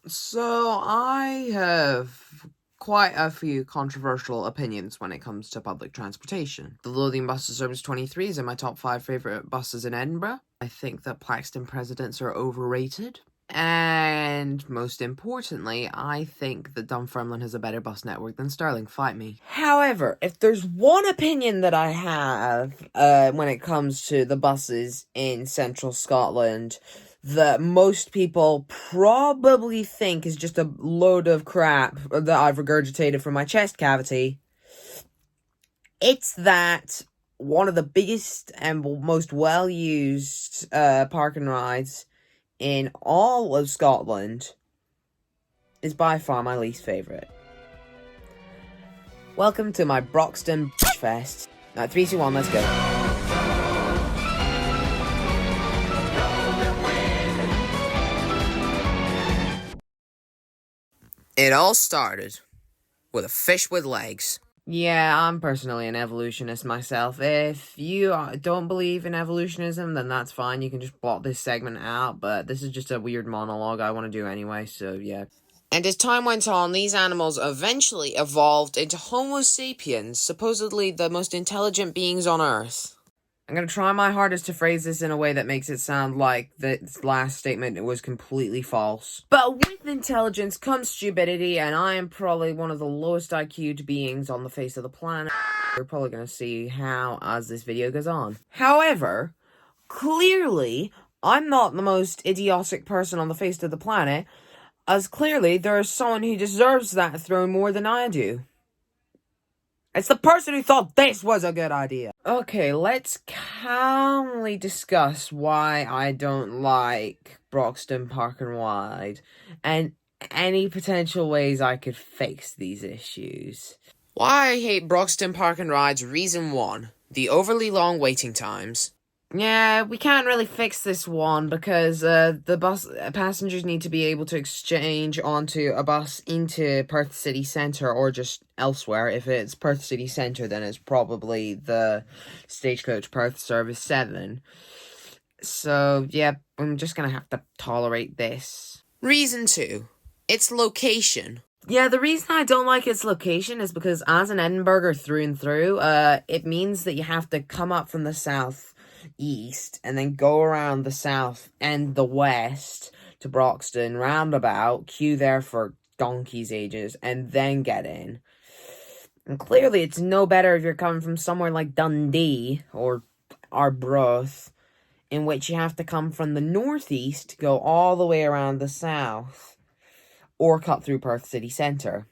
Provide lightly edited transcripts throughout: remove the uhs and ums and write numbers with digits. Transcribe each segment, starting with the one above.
So, I have quite a few controversial opinions when it comes to public transportation. The Lothian Bus Service 23 is in my top 5 favourite buses in Edinburgh. I think that Plaxton presidents are overrated. And most importantly, I think that Dunfermline has a better bus network than Stirling. Fight me. However, if there's one opinion that I have when it comes to the buses in central Scotland that most people probably think is just a load of crap that I've regurgitated from my chest cavity, it's that one of the biggest and most well-used park and rides in all of Scotland is by far my least favourite. Welcome to my Broxden Fest. 3, 2, 1, let's go. It all started with a fish with legs. Yeah, I'm personally an evolutionist myself. If you don't believe in evolutionism, then that's fine. You can just blot this segment out, but this is just a weird monologue I want to do anyway, so yeah. And as time went on, these animals eventually evolved into Homo sapiens, supposedly the most intelligent beings on Earth. I'm going to try my hardest to phrase this in a way that makes it sound like this last statement was completely false. But with intelligence comes stupidity, and I am probably one of the lowest IQ'd beings on the face of the planet. You're probably going to see how as this video goes on. However, clearly, I'm not the most idiotic person on the face of the planet, as clearly there is someone who deserves that throne more than I do. It's the person who thought this was a good idea. Okay, let's calmly discuss why I don't like Broxden Park and Ride, and any potential ways I could fix these issues. Why I hate Broxden Park and Ride's reason 1, the overly long waiting times. Yeah, we can't really fix this one because the bus passengers need to be able to exchange onto a bus into Perth City Centre or just elsewhere. If it's Perth City Centre, then it's probably the Stagecoach Perth Service 7. So, yeah, I'm just gonna have to tolerate this. Reason 2, its location. Yeah, the reason I don't like its location is because as an Edinburgher through and through, it means that you have to come up from the south east and then go around the south and the west to Broxden roundabout, queue there for donkey's ages, and then get in. And clearly it's no better if you're coming from somewhere like Dundee or Arbroath, in which you have to come from the northeast, go all the way around the south, or cut through Perth City Centre.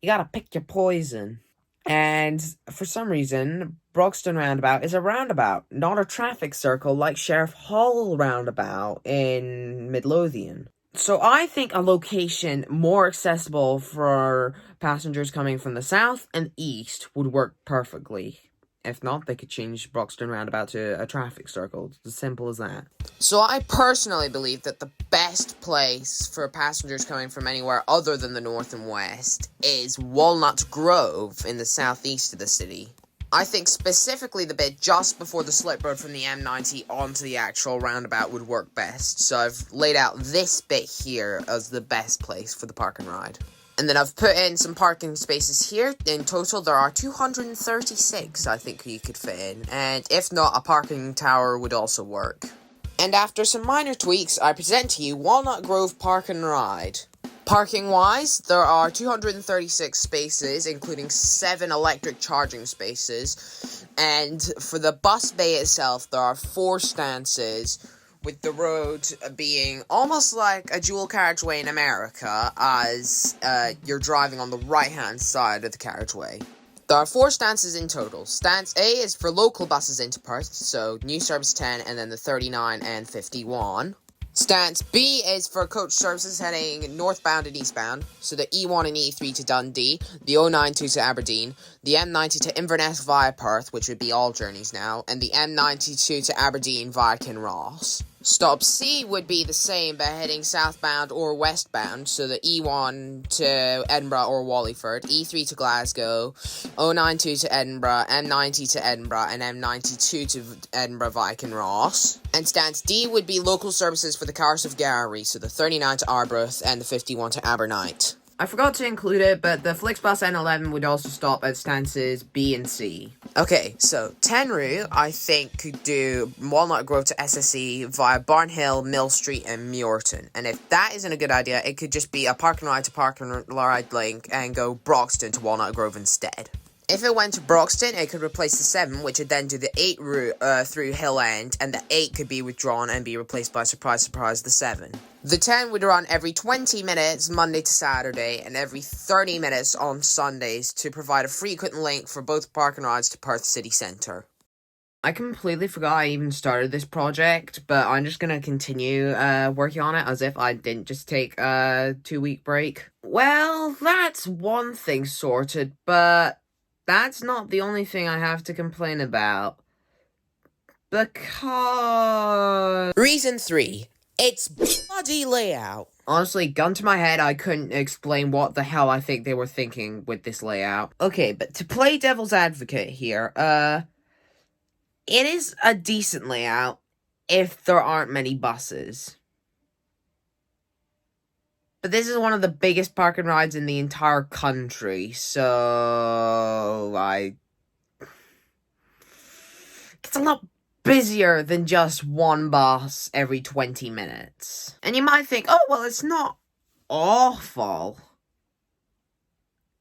You gotta pick your poison. And for some reason, Broxden Roundabout is a roundabout, not a traffic circle like Sheriff Hall Roundabout in Midlothian. So I think a location more accessible for passengers coming from the south and east would work perfectly. If not, they could change Broxden Roundabout to a traffic circle. It's as simple as that. So I personally believe that the best place for passengers coming from anywhere other than the north and west is Walnut Grove in the southeast of the city. I think specifically the bit just before the slip road from the M90 onto the actual roundabout would work best. So I've laid out this bit here as the best place for the park and ride. And then I've put in some parking spaces here. In total, there are 236 I think you could fit in. And if not, a parking tower would also work. And after some minor tweaks, I present to you Walnut Grove Park and Ride. Parking-wise, there are 236 spaces, including 7 electric charging spaces. And for the bus bay itself, there are 4 stances, with the road being almost like a dual carriageway in America, as you're driving on the right-hand side of the carriageway. There are 4 stances in total. Stance A is for local buses into Perth, so New Service 10 and then the 39 and 51. Stance B is for coach services heading northbound and eastbound, so the E1 and E3 to Dundee, the 092 to Aberdeen, the M90 to Inverness via Perth, which would be all journeys now, and the M92 to Aberdeen via Kinross. Stop C would be the same but heading southbound or westbound, so the E1 to Edinburgh or Wallyford, E3 to Glasgow, O92 to Edinburgh, M90 to Edinburgh, and M92 to Edinburgh, Viking Ross. And stance D would be local services for the cars of Gary, so the 39 to Arbroath and the 51 to Abernight. I forgot to include it, but the Flixbus N11 would also stop at stances B and C. Okay, so Tenru, I think, could do Walnut Grove to SSE via Barnhill, Mill Street, and Muirton. And if that isn't a good idea, it could just be a park and ride to park and ride link and go Broxden to Walnut Grove instead. If it went to Broxden, it could replace the 7, which would then do the 8 route through Hill End, and the 8 could be withdrawn and be replaced by, surprise, surprise, the 7. The 10 would run every 20 minutes, Monday to Saturday, and every 30 minutes on Sundays to provide a frequent link for both park and rides to Perth City Centre. I completely forgot I even started this project, but I'm just gonna continue working on it as if I didn't just take a 2-week break. Well, that's one thing sorted, but that's not the only thing I have to complain about. Because... Reason 3. It's bloody layout. Honestly, gun to my head, I couldn't explain what the hell I think they were thinking with this layout. Okay, but to play devil's advocate here, it is a decent layout if there aren't many buses. But this is one of the biggest park and rides in the entire country, so it's a lot busier than just one bus every 20 minutes. And you might think, oh, well, it's not awful.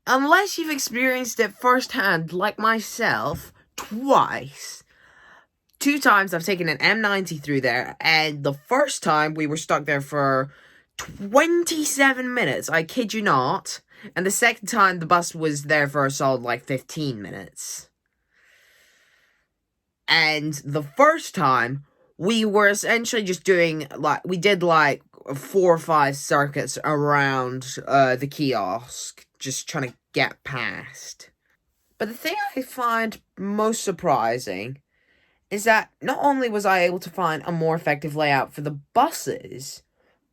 Unless you've experienced it firsthand, like myself, twice. 2 times I've taken an M90 through there, and the first time we were stuck there for 27 minutes, I kid you not. And the second time, the bus was there for a solid, 15 minutes. And the first time, we were essentially just doing, we did, 4 or 5 circuits around, the kiosk, just trying to get past. But the thing I find most surprising is that not only was I able to find a more effective layout for the buses,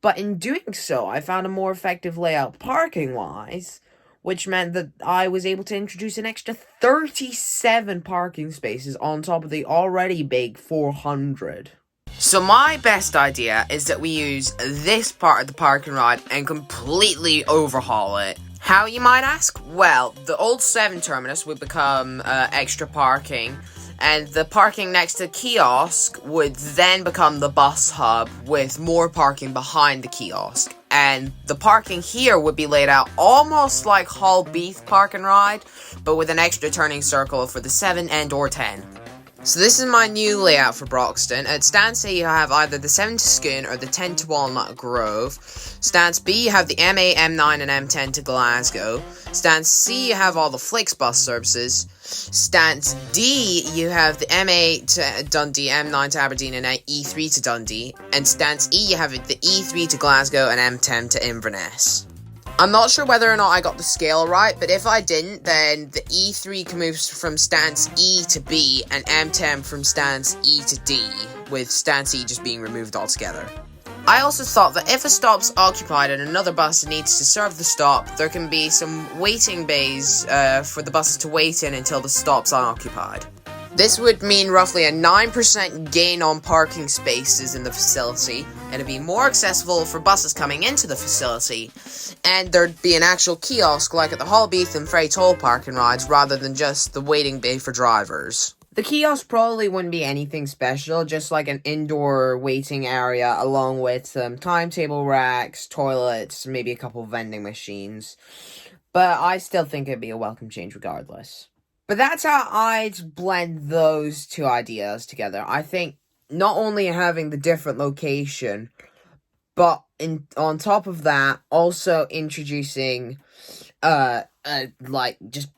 but in doing so, I found a more effective layout parking-wise, which meant that I was able to introduce an extra 37 parking spaces on top of the already big 400. So my best idea is that we use this part of the park and ride and completely overhaul it. How, you might ask? Well, the old 7 terminus would become extra parking, and the parking next to the kiosk would then become the bus hub with more parking behind the kiosk. And the parking here would be laid out almost like Hull Beath Park and Ride, but with an extra turning circle for the 7 and or 10. So this is my new layout for Broxden. At stance A, you have either the 7 to Scone or the 10 to Walnut Grove. Stance B, you have the M8, M9, and M10 to Glasgow. Stance C, you have all the Flixbus services. Stance D, you have the M8 to Dundee, M9 to Aberdeen, and E3 to Dundee. And Stance E, you have the E3 to Glasgow and M10 to Inverness. I'm not sure whether or not I got the scale right, but if I didn't, then the E3 can move from stance E to B, and M10 from stance E to D, with stance E just being removed altogether. I also thought that if a stop's occupied and another bus needs to serve the stop, there can be some waiting bays for the buses to wait in until the stop's unoccupied. This would mean roughly a 9% gain on parking spaces in the facility, and it'd be more accessible for buses coming into the facility, and there'd be an actual kiosk like at the Hallbeath and Frey Toll park and rides rather than just the waiting bay for drivers. The kiosk probably wouldn't be anything special, just like an indoor waiting area along with some timetable racks, toilets, maybe a couple vending machines. But I still think it'd be a welcome change regardless. But that's how I'd blend those two ideas together. I think not only having the different location, but on top of that, also introducing just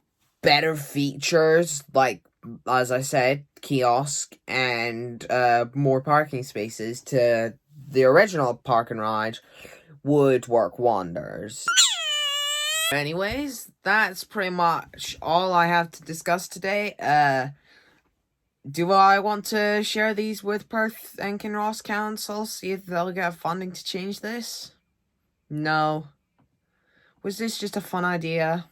better features, like, as I said, kiosk and more parking spaces to the original park and ride would work wonders. Anyways, that's pretty much all I have to discuss today. Do I want to share these with Perth and Kinross Council, see if they'll get funding to change this? No. Was this just a fun idea?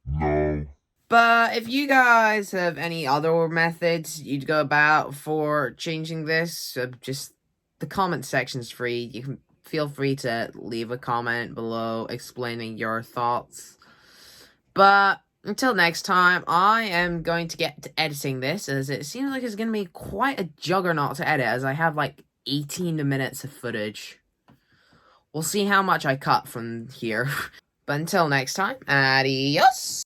No. But if you guys have any other methods you'd go about for changing this, just the comment section's free. You can feel free to leave a comment below explaining your thoughts. But until next time, I am going to get to editing this, as it seems like it's going to be quite a juggernaut to edit, as I have like 18 minutes of footage. We'll see how much I cut from here. But until next time, adios!